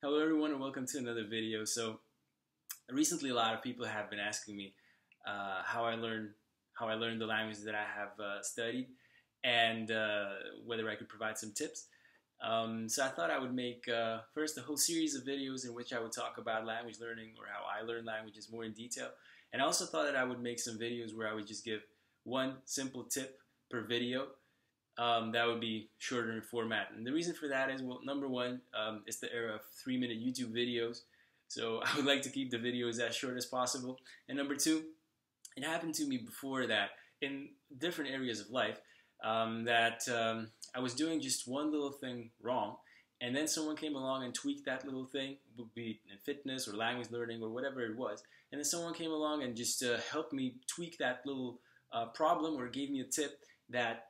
Hello everyone and welcome to another video. So recently a lot of people have been asking me how I learned the language that I have studied and whether I could provide some tips. So I thought I would make first a whole series of videos in which I would talk about language learning or how I learn languages more in detail. And I also thought that I would make some videos where I would just give one simple tip per video that would be shorter in format. And the reason for that is, well, number one, it's the era of 3-minute YouTube videos. So I would like to keep the videos as short as possible. And number two, it happened to me before that in different areas of life I was doing just one little thing wrong. And then someone came along and tweaked that little thing, would be in fitness or language learning or whatever it was. And then someone came along and just helped me tweak that little problem or gave me a tip that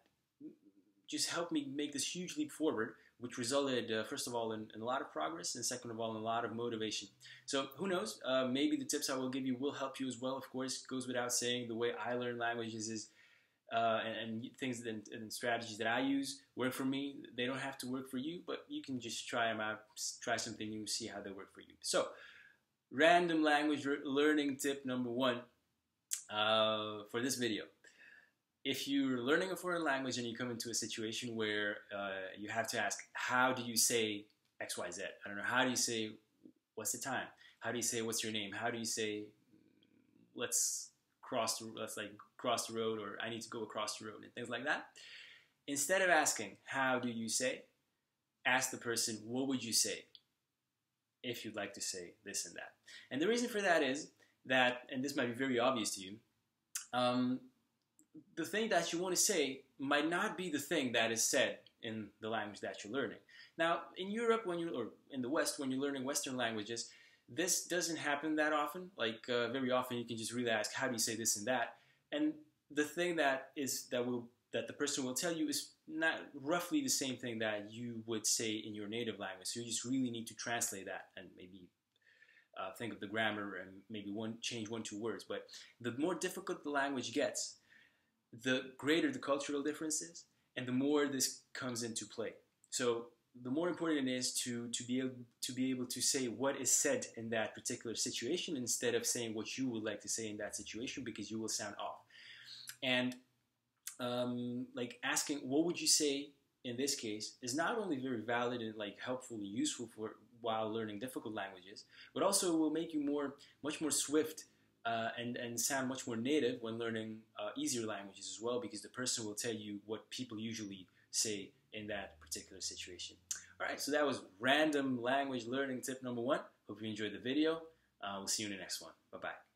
just helped me make this huge leap forward, which resulted, first of all, in a lot of progress, and second of all, in a lot of motivation. So who knows, maybe the tips I will give you will help you as well. Of course, it goes without saying, the way I learn languages is, and things and strategies that I use work for me. They don't have to work for you, but you can just try them out, try something new, see how they work for you. So, random language learning tip number one for this video. If you're learning a foreign language and you come into a situation where you have to ask, how do you say XYZ? I don't know, how do you say, what's the time? How do you say, what's your name? How do you say, let's cross the road, or I need to go across the road, and things like that. Instead of asking, how do you say, ask the person, what would you say if you'd like to say this and that? And the reason for that is that, and this might be very obvious to you, the thing that you want to say might not be the thing that is said in the language that you're learning. Now, in Europe, or in the West, when you're learning Western languages, this doesn't happen that often. Like very often, you can just really ask, "How do you say this and that?" And the thing that the person will tell you is not roughly the same thing that you would say in your native language. So you just really need to translate that and maybe think of the grammar and maybe change 1-2 words. But the more difficult the language gets, the greater the cultural difference is, and the more this comes into play. So the more important it is to be able to say what is said in that particular situation instead of saying what you would like to say in that situation, because you will sound off. And like asking what would you say in this case is not only very valid and like helpful and useful for while learning difficult languages, but also will make you much more swift and sound much more native when learning easier languages as well, because the person will tell you what people usually say in that particular situation. Alright, so that was random language learning tip number one. Hope you enjoyed the video. We'll see you in the next one. Bye-bye.